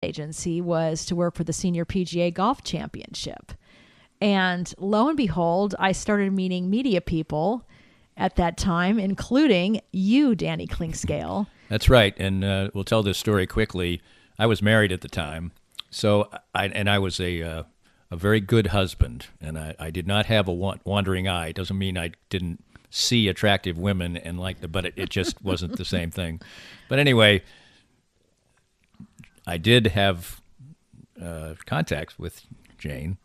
agency was to work for the Senior PGA Golf Championship. And lo and behold, I started meeting media people at that time, including you, Danny Clinkscale. That's right, and we'll tell this story quickly. I was married at the time, so I was a very good husband, and I did not have a wandering eye. It doesn't mean I didn't see attractive women and like them, but it just wasn't the same thing. But anyway, I did have contact with Jayne.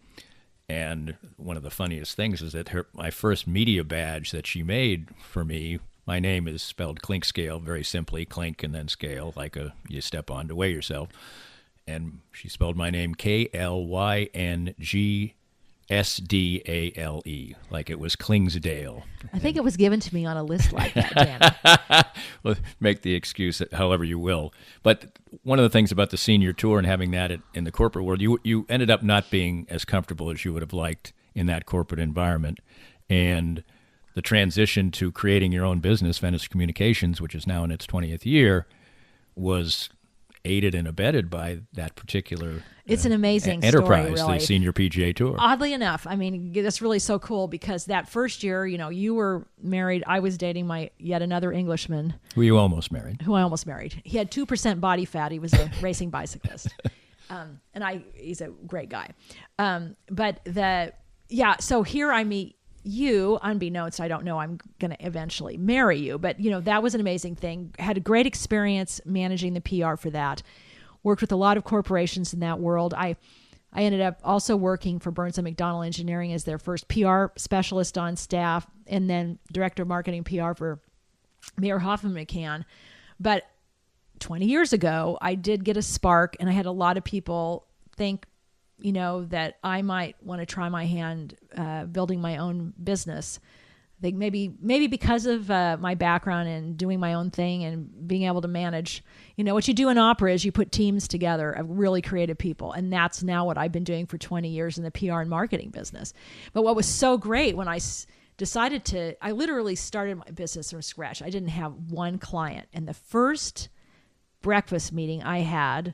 And one of the funniest things is that my first media badge that she made for me, my name is spelled Clinkscale, very simply, clink and then scale, like you step on to weigh yourself. And she spelled my name Klyngsdale, like it was Klingsdale. I think it was given to me on a list like that, Dan. Well, make the excuse however you will. But one of the things about the senior tour and having that in the corporate world, you ended up not being as comfortable as you would have liked in that corporate environment. And the transition to creating your own business, Venice Communications, which is now in its 20th year, was aided and abetted by that particular it's an amazing enterprise, story, really. The Senior PGA Tour. Oddly enough, I mean, that's really so cool because that first year, you were married. I was dating yet another Englishman. Who you almost married. Who I almost married. He had 2% body fat. He was a racing bicyclist. He's a great guy. So here I meet you, unbeknownst, I don't know, I'm going to eventually marry you. But, that was an amazing thing. Had a great experience managing the PR for that. Worked with a lot of corporations in that world. I ended up also working for Burns & McDonnell Engineering as their first PR specialist on staff, and then director of marketing PR for Mayor Hoffman McCann. But 20 years ago, I did get a spark, and I had a lot of people think, that I might want to try my hand building my own business. I think maybe because of my background and doing my own thing and being able to manage, what you do in opera is you put teams together of really creative people. And that's now what I've been doing for 20 years in the PR and marketing business. But what was so great when I I literally started my business from scratch. I didn't have one client. And the first breakfast meeting I had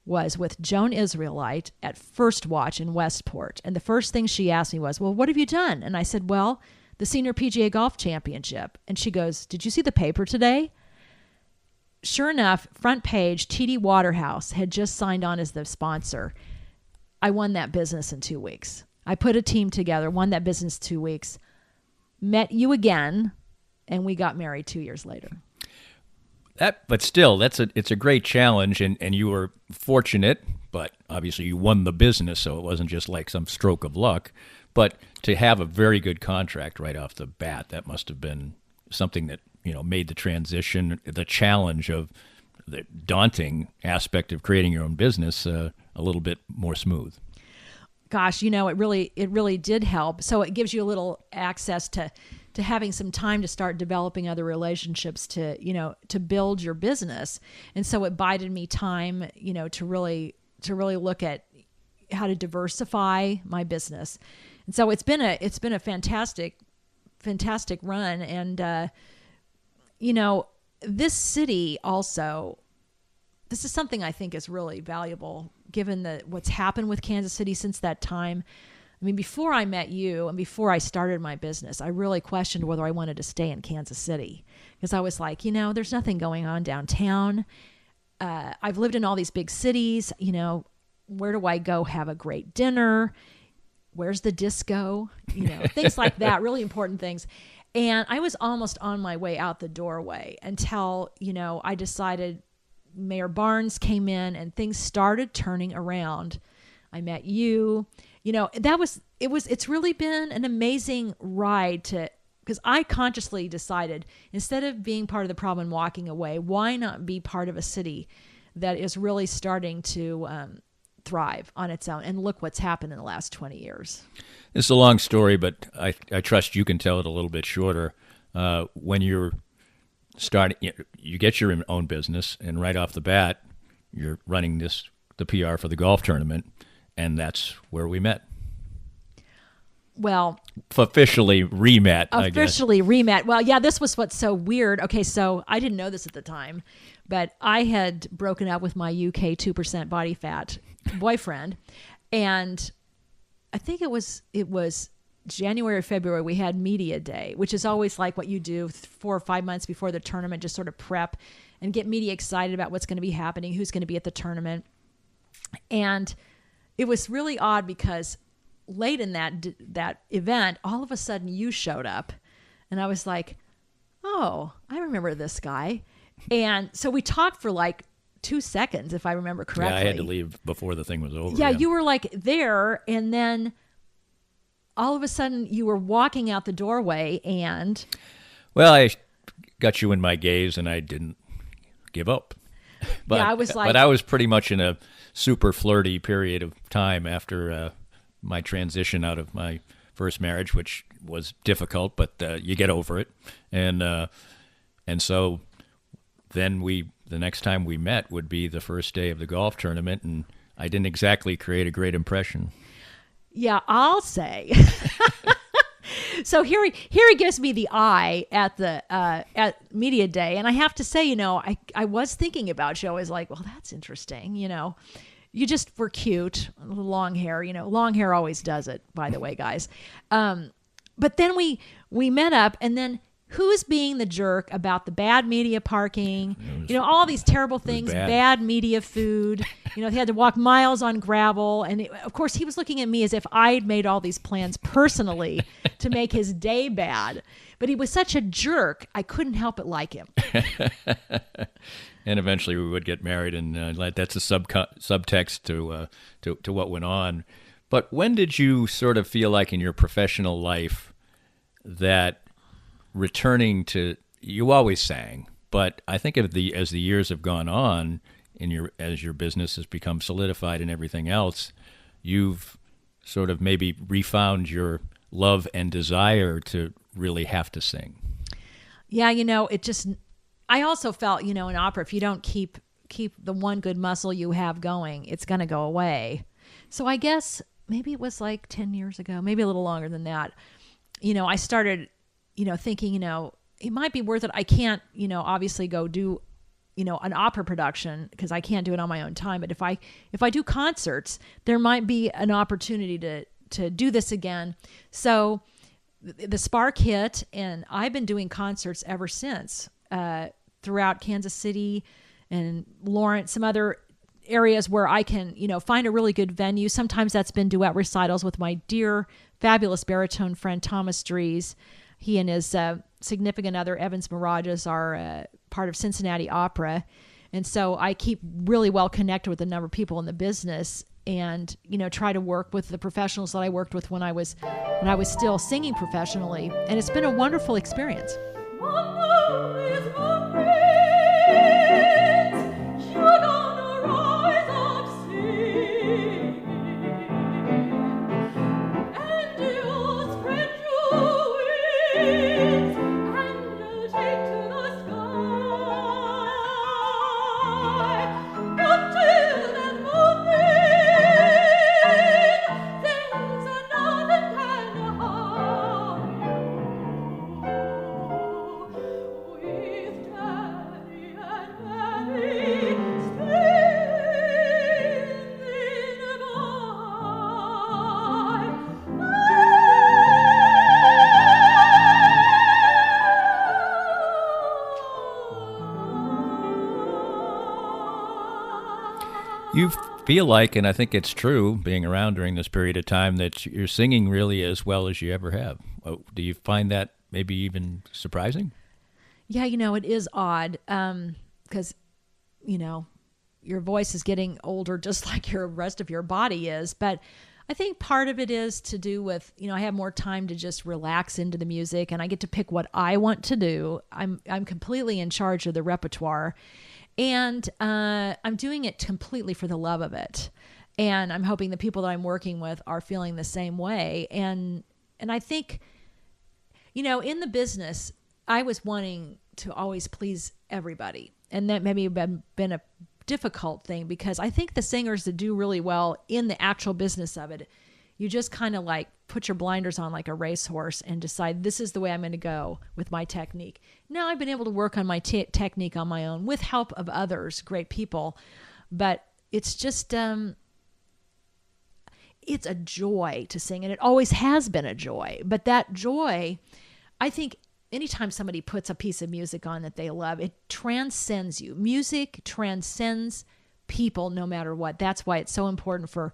was with Joan Israelite at First Watch in Westport. And the first thing she asked me was, well, what have you done? And I said, well, the Senior PGA Golf Championship. And she goes, did you see the paper today? Sure enough, front page, TD Waterhouse had just signed on as the sponsor. I won that business in 2 weeks. I put a team together, won that business 2 weeks, met you again, and we got married 2 years later. But still, it's a great challenge, and you were fortunate, but obviously you won the business, so it wasn't just like some stroke of luck. But to have a very good contract right off the bat, that must have been something that made the transition, the challenge of the daunting aspect of creating your own business a little bit more smooth. Gosh, it really did help. So it gives you a little access to having some time to start developing other relationships to build your business. And so it bided me time, to really look at how to diversify my business. And so it's been a fantastic run. And, this city also, this is something I think is really valuable given what's happened with Kansas City since that time. I mean, before I met you and before I started my business, I really questioned whether I wanted to stay in Kansas City because I was like, there's nothing going on downtown. I've lived in all these big cities. Where do I go have a great dinner? Where's the disco? Things like that, really important things. And I was almost on my way out the doorway until, I decided Mayor Barnes came in and things started turning around. I met you. It's really been an amazing ride because I consciously decided instead of being part of the problem and walking away, why not be part of a city that is really starting to thrive on its own? And look what's happened in the last 20 years. It's a long story, but I trust you can tell it a little bit shorter. When you're starting, you get your own business, and right off the bat, you're running the PR for the golf tournament. And that's where we met. Well, officially re-met, I guess. Officially re-met. Well, yeah, this was what's so weird. Okay, so I didn't know this at the time, But I had broken up with my UK 2% body fat boyfriend, and I think it was January or February, we had media day, which is always like what you do 4 or 5 months before the tournament, just sort of prep and get media excited about what's going to be happening, who's going to be at the tournament. And it was really odd because late in that event, all of a sudden you showed up, and I was like, oh, I remember this guy. And so we talked for like 2 seconds, if I remember correctly. Yeah, I had to leave before the thing was over. Yeah, you were like there, and then all of a sudden you were walking out the doorway, and... Well, I got you in my gaze, and I didn't give up. But, yeah, I was like... But I was pretty much in a super flirty period of time after my transition out of my first marriage, which was difficult, but you get over it. And so then the next time we met would be the first day of the golf tournament, and I didn't exactly create a great impression. Yeah, I'll say. So here he gives me the eye at media day, and I have to say, I was thinking about you. I was like, well, that's interesting. You just were cute, long hair. Long hair always does it. By the way, guys. But then we met up, and then who's being the jerk about the bad media parking? All these terrible things, bad media food. He had to walk miles on gravel. And of course, he was looking at me as if I'd made all these plans personally to make his day bad. But he was such a jerk, I couldn't help but like him. And eventually we would get married, and that's a subtext to what went on. But when did you sort of feel like in your professional life that returning to, you always sang, but I think as the years have gone on, as your business has become solidified and everything else, you've sort of maybe refound your love and desire to really have to sing. Yeah, I also felt, in opera, if you don't keep the one good muscle you have going, it's going to go away. So I guess maybe it was like 10 years ago, maybe a little longer than that. I started thinking, it might be worth it. I can't, obviously go do, an opera production because I can't do it on my own time. But if I do concerts, there might be an opportunity to do this again. So the spark hit, and I've been doing concerts ever since, throughout Kansas City and Lawrence, some other areas where I can, find a really good venue. Sometimes that's been duet recitals with my dear, fabulous baritone friend, Thomas Dries. He and his significant other, Evans Mirages, are part of Cincinnati Opera. And so I keep really well connected with a number of people in the business and, try to work with the professionals that I worked with when I was still singing professionally. And it's been a wonderful experience. You feel like, and I think it's true, being around during this period of time, that you're singing really as well as you ever have. Do you find that maybe even surprising? Yeah, it is odd because, your voice is getting older just like your rest of your body is. But I think part of it is to do with, I have more time to just relax into the music, and I get to pick what I want to do. I'm completely in charge of the repertoire. And I'm doing it completely for the love of it. And I'm hoping the people that I'm working with are feeling the same way. And I think, in the business, I was wanting to always please everybody. And that maybe been a difficult thing because I think the singers that do really well in the actual business of it, You just kind of like put your blinders on like a racehorse and decide this is the way I'm going to go with my technique. Now I've been able to work on my technique on my own with help of others, great people, but it's just it's a joy to sing, and it always has been a joy. But that joy, I think anytime somebody puts a piece of music on that they love, it transcends you. Music transcends people no matter what. That's why it's so important for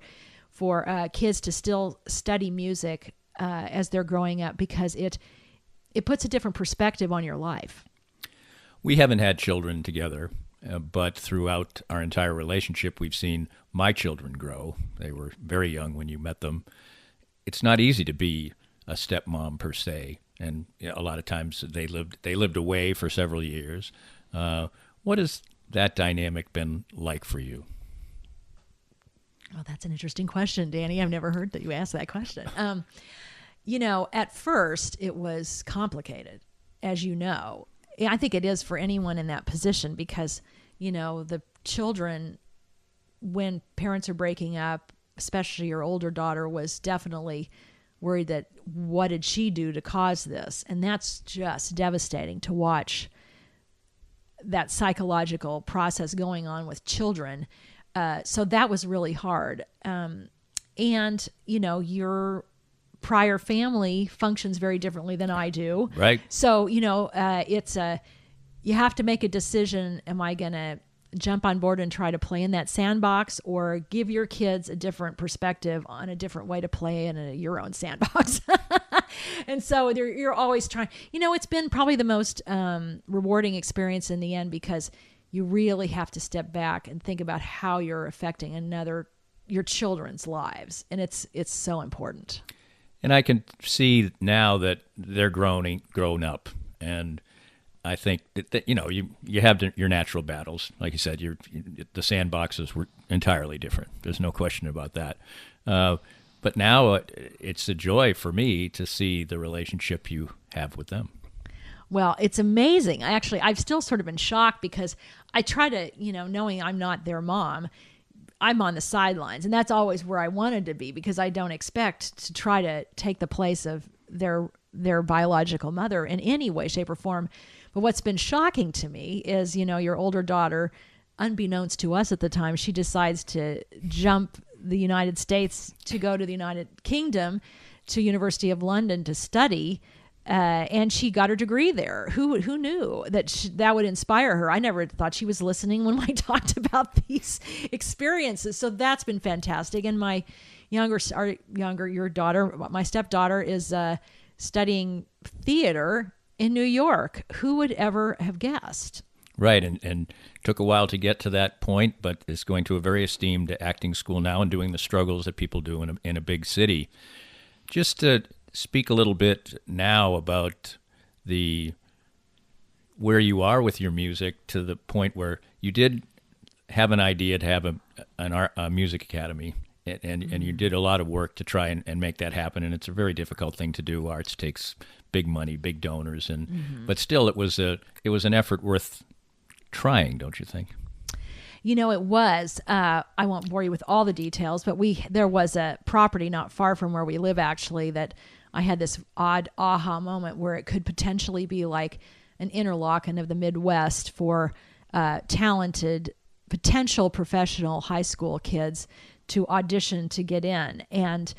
kids to still study music as they're growing up, because it puts a different perspective on your life. We haven't had children together, but throughout our entire relationship, we've seen my children grow. They were very young when you met them. It's not easy to be a stepmom per se, and a lot of times they lived away for several years. What has that dynamic been like for you? Oh, that's an interesting question, Danny. I've never heard that you asked that question. At first it was complicated, as you know. I think it is for anyone in that position because, the children, when parents are breaking up, especially your older daughter, was definitely worried that what did she do to cause this? And that's just devastating to watch that psychological process going on with children. So that was really hard. And, your prior family functions very differently than I do. Right. So, you have to make a decision. Am I going to jump on board and try to play in that sandbox, or give your kids a different perspective on a different way to play in your own sandbox? And so you're always trying, it's been probably the most rewarding experience in the end, because you really have to step back and think about how you're affecting your children's lives. And it's so important. And I can see now that they're grown up, and I think that you have your natural battles. Like you said, the sandboxes were entirely different. There's no question about that. But now it's a joy for me to see the relationship you have with them. Well, it's amazing. I've still sort of been shocked, because I try to, knowing I'm not their mom, I'm on the sidelines, and that's always where I wanted to be, because I don't expect to try to take the place of their biological mother in any way, shape, or form. But what's been shocking to me is, your older daughter, unbeknownst to us at the time, she decides to jump the United States to go to the United Kingdom, to University of London to study. And she got her degree there. Who knew that would inspire her? I never thought she was listening when I talked about these experiences. So that's been fantastic. And my your daughter, my stepdaughter, is studying theater in New York. Who would ever have guessed? Right, and took a while to get to that point, but is going to a very esteemed acting school now and doing the struggles that people do in a big city. Just to speak a little bit now about where you are with your music, to the point where you did have an idea to have a music academy, and you did a lot of work to try and make that happen, and it's a very difficult thing to do. Arts takes big money, big donors, but still it was an effort worth trying, don't you think? It was. I won't bore you with all the details, but there was a property not far from where we live, actually, that I had this odd aha moment where it could potentially be like an Interlochen of the Midwest for talented, potential professional high school kids to audition to get in. And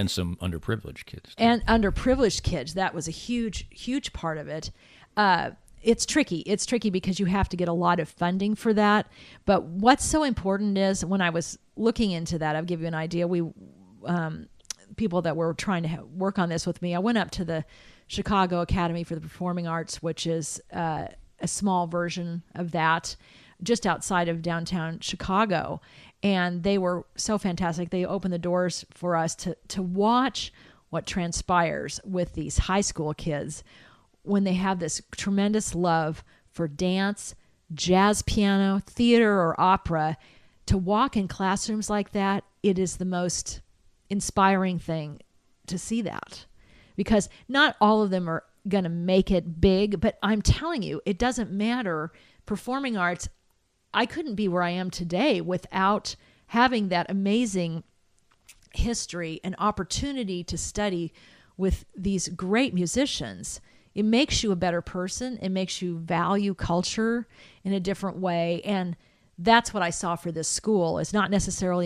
some underprivileged kids. And underprivileged kids. That was a huge, huge part of it. It's tricky. It's tricky because you have to get a lot of funding for that. But what's so important is, when I was looking into that, I'll give you an idea. People that were trying to work on this with me, I went up to the Chicago Academy for the Performing Arts, which is a small version of that, just outside of downtown Chicago. And they were so fantastic. They opened the doors for us to watch what transpires with these high school kids when they have this tremendous love for dance, jazz piano, theater, or opera. To walk in classrooms like that, it is the most inspiring thing to see that, because not all of them are going to make it big, but I'm telling you, it doesn't matter. Performing arts, I couldn't be where I am today without having that amazing history, an opportunity to study with these great musicians, it makes you a better person. It makes you value culture in a different way. And that's what I saw for this school. It's not necessarily